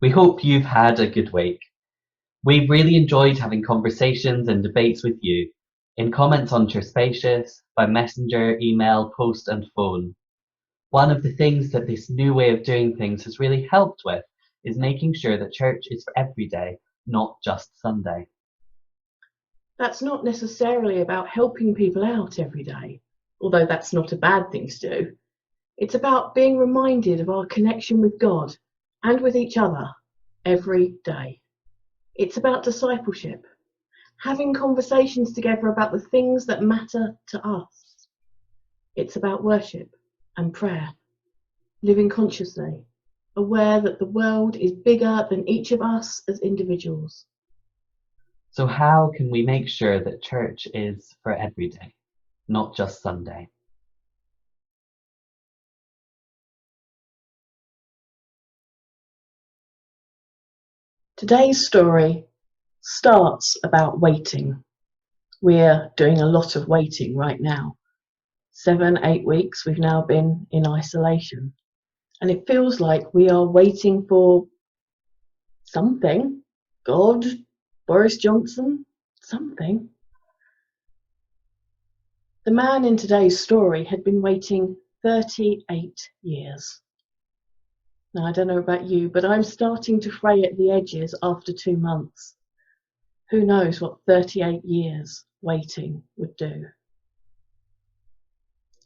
We hope you've had a good week. We've really enjoyed having conversations and debates with you in comments on Churspacious, by messenger, email, post and phone. One of the things that this new way of doing things has really helped with is making sure that church is for every day, not just Sunday. That's not necessarily about helping people out every day, although that's not a bad thing to do. It's about being reminded of our connection with God and with each other every day. It's about discipleship, having conversations together about the things that matter to us. It's about worship and prayer, living consciously, aware that the world is bigger than each of us as individuals. So how can we make sure that church is for every day, not just Sunday? Today's story starts about waiting. We're doing a lot of waiting right now. 7, 8 weeks we've now been in isolation. And it feels like we are waiting for something. God, Boris Johnson, something. The man in today's story had been waiting 38 years. Now, I don't know about you, but I'm starting to fray at the edges after 2 months. Who knows what 38 years waiting would do?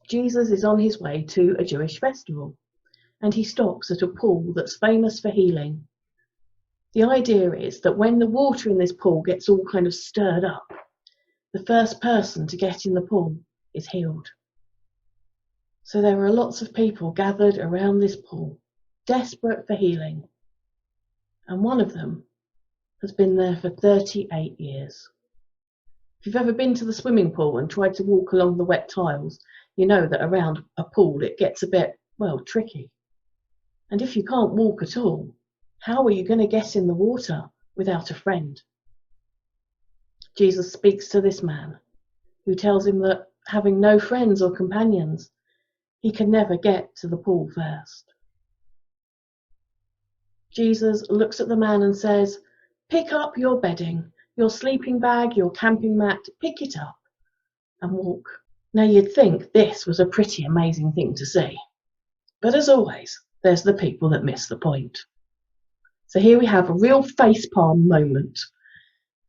Jesus is on his way to a Jewish festival, and he stops at a pool that's famous for healing. The idea is that when the water in this pool gets all kind of stirred up, the first person to get in the pool is healed. So there are lots of people gathered around this pool, desperate for healing, and one of them has been there for 38 years. If you've ever been to the swimming pool and tried to walk along the wet tiles, you know that around a pool it gets a bit, well, tricky. And if you can't walk at all, how are you going to get in the water without a friend? Jesus speaks to this man, who tells him that having no friends or companions, he can never get to the pool first. Jesus looks at the man and says, "Pick up your bedding, your sleeping bag, your camping mat, pick it up and walk." Now you'd think this was a pretty amazing thing to see. But as always, there's the people that miss the point. So here we have a real facepalm moment.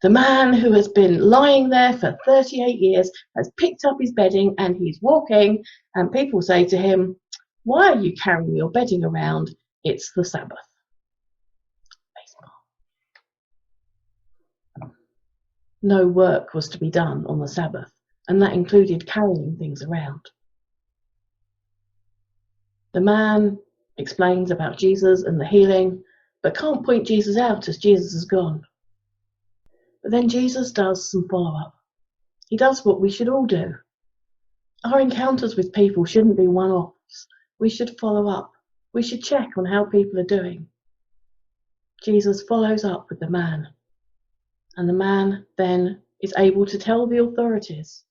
The man who has been lying there for 38 years has picked up his bedding and he's walking, and people say to him, "Why are you carrying your bedding around? It's the Sabbath." No work was to be done on the Sabbath, and that included carrying things around. The man explains about Jesus and the healing, but can't point Jesus out as Jesus has gone. But then Jesus does some follow-up. He does what we should all do. Our encounters with people shouldn't be one-offs. We should follow up. We should check on how people are doing. Jesus follows up with the man, and the man then is able to tell the authorities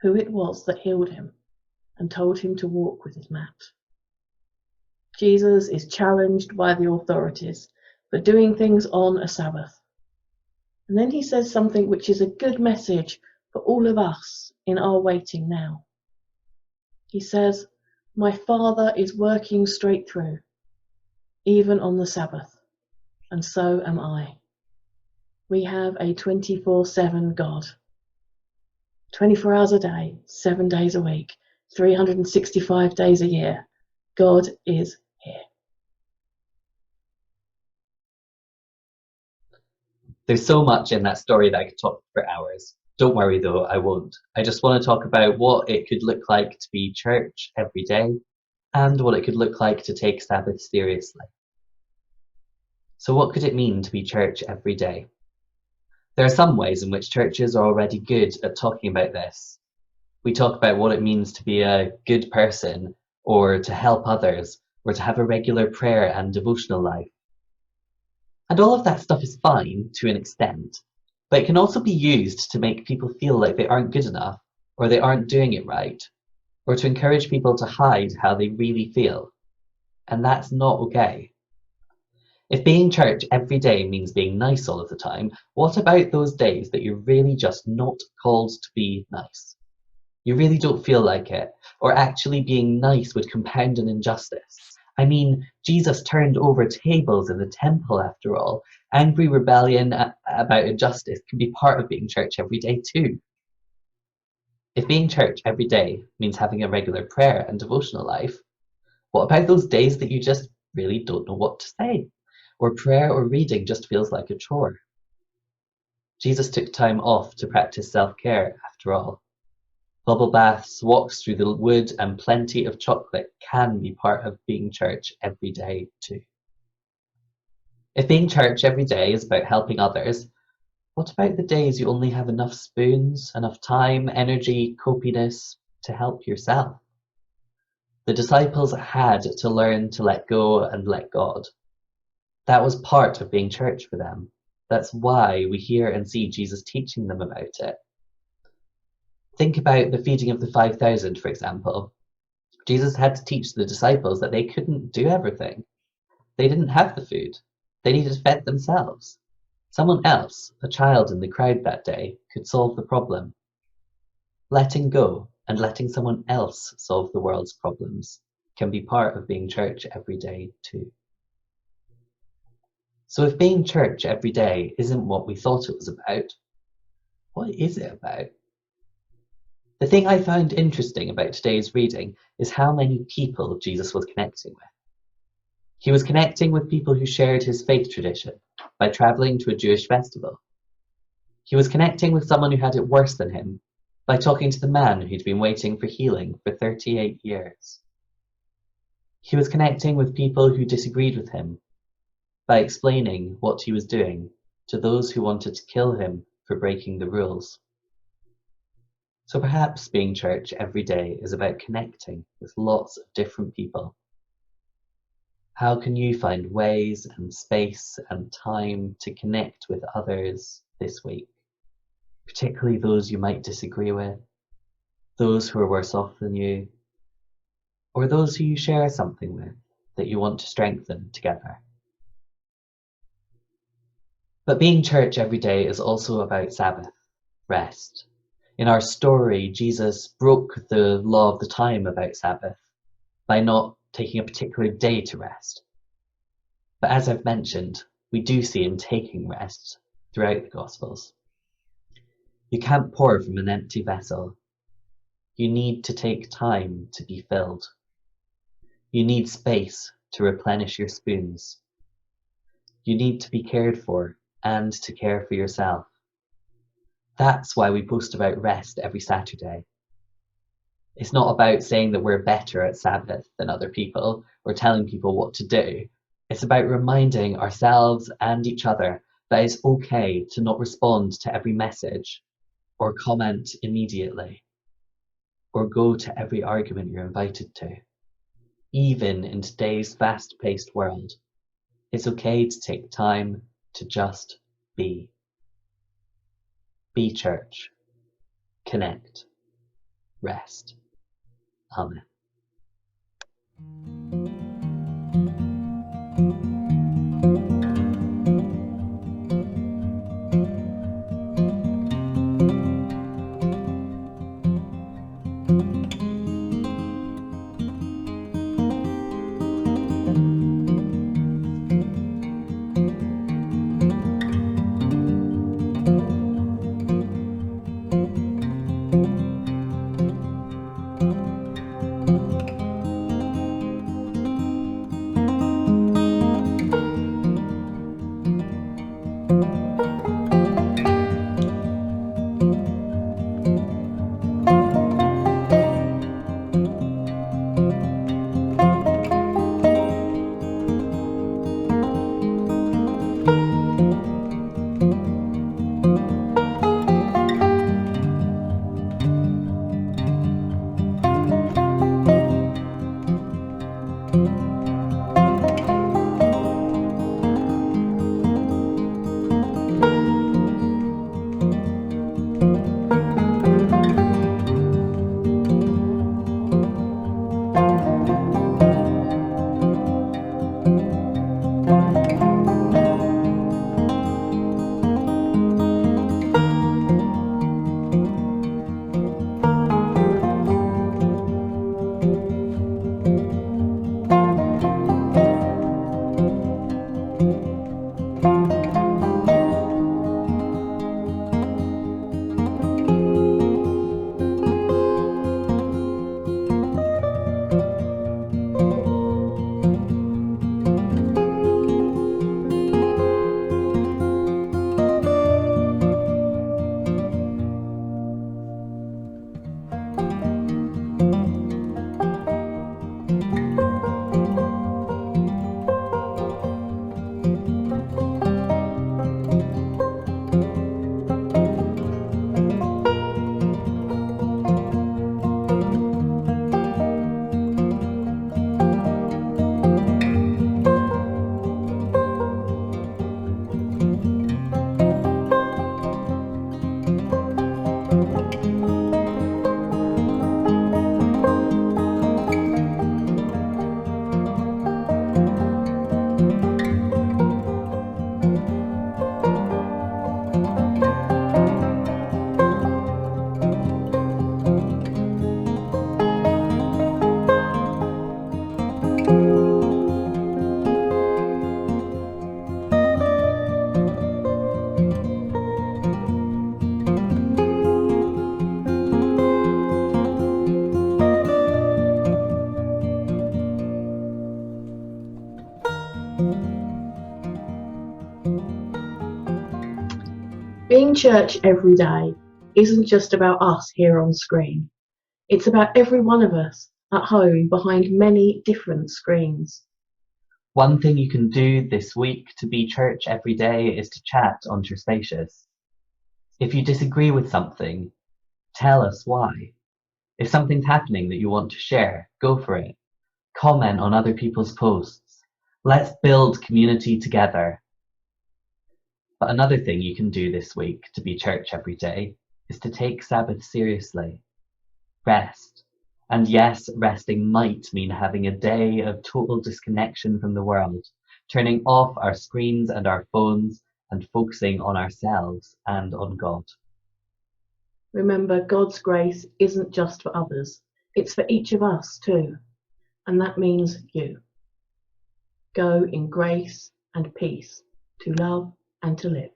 who it was that healed him and told him to walk with his mat. Jesus is challenged by the authorities for doing things on a Sabbath. And then he says something which is a good message for all of us in our waiting now. He says, "My Father is working straight through, even on the Sabbath, and so am I." We have a 24/7 God. 24 hours a day, 7 days a week, 365 days a year. God is here. There's so much in that story that I could talk for hours. Don't worry though, I won't. I just want to talk about what it could look like to be church every day and what it could look like to take Sabbath seriously. So what could it mean to be church every day? There are some ways in which churches are already good at talking about this. We talk about what it means to be a good person, or to help others, or to have a regular prayer and devotional life. And all of that stuff is fine to an extent, but it can also be used to make people feel like they aren't good enough, or they aren't doing it right, or to encourage people to hide how they really feel. And that's not okay. If being church every day means being nice all of the time, what about those days that you're really just not called to be nice? You really don't feel like it, or actually being nice would compound an injustice. I mean, Jesus turned over tables in the temple after all. Angry rebellion about injustice can be part of being church every day too. If being church every day means having a regular prayer and devotional life, what about those days that you just really don't know what to say? Or prayer or reading just feels like a chore? Jesus took time off to practice self-care after all. Bubble baths, walks through the wood, and plenty of chocolate can be part of being church every day too. If being church every day is about helping others, what about the days you only have enough spoons, enough time, energy, copiness to help yourself? The disciples had to learn to let go and let God. That was part of being church for them. That's why we hear and see Jesus teaching them about it. Think about the feeding of the 5,000, for example. Jesus had to teach the disciples that they couldn't do everything. They didn't have the food. They needed fed themselves. Someone else, a child in the crowd that day, could solve the problem. Letting go and letting someone else solve the world's problems can be part of being church every day too. So if being church every day isn't what we thought it was about, what is it about? The thing I found interesting about today's reading is how many people Jesus was connecting with. He was connecting with people who shared his faith tradition by traveling to a Jewish festival. He was connecting with someone who had it worse than him by talking to the man who'd been waiting for healing for 38 years. He was connecting with people who disagreed with him by explaining what he was doing to those who wanted to kill him for breaking the rules. So perhaps being church every day is about connecting with lots of different people. How can you find ways and space and time to connect with others this week? Particularly those you might disagree with, those who are worse off than you, or those who you share something with that you want to strengthen together. But being church every day is also about Sabbath, rest. In our story, Jesus broke the law of the time about Sabbath by not taking a particular day to rest. But as I've mentioned, we do see him taking rest throughout the Gospels. You can't pour from an empty vessel. You need to take time to be filled. You need space to replenish your spoons. You need to be cared for and to care for yourself. That's why we post about rest every Saturday. It's not about saying that we're better at Sabbath than other people or telling people what to do. It's about reminding ourselves and each other that it's okay to not respond to every message or comment immediately or go to every argument you're invited to. Even in today's fast-paced world, it's okay to take time to just be. Be church. Connect. Rest. Amen. Being church every day isn't just about us here on screen. It's about every one of us at home behind many different screens. One thing you can do this week to be church every day is to chat on Churspacious. If you disagree with something, tell us why. If something's happening that you want to share, go for it. Comment on other people's posts. Let's build community together. But another thing you can do this week to be church every day is to take Sabbath seriously. Rest. And yes, resting might mean having a day of total disconnection from the world, turning off our screens and our phones and focusing on ourselves and on God. Remember, God's grace isn't just for others, it's for each of us too. And that means you. Go in grace and peace to love and to live.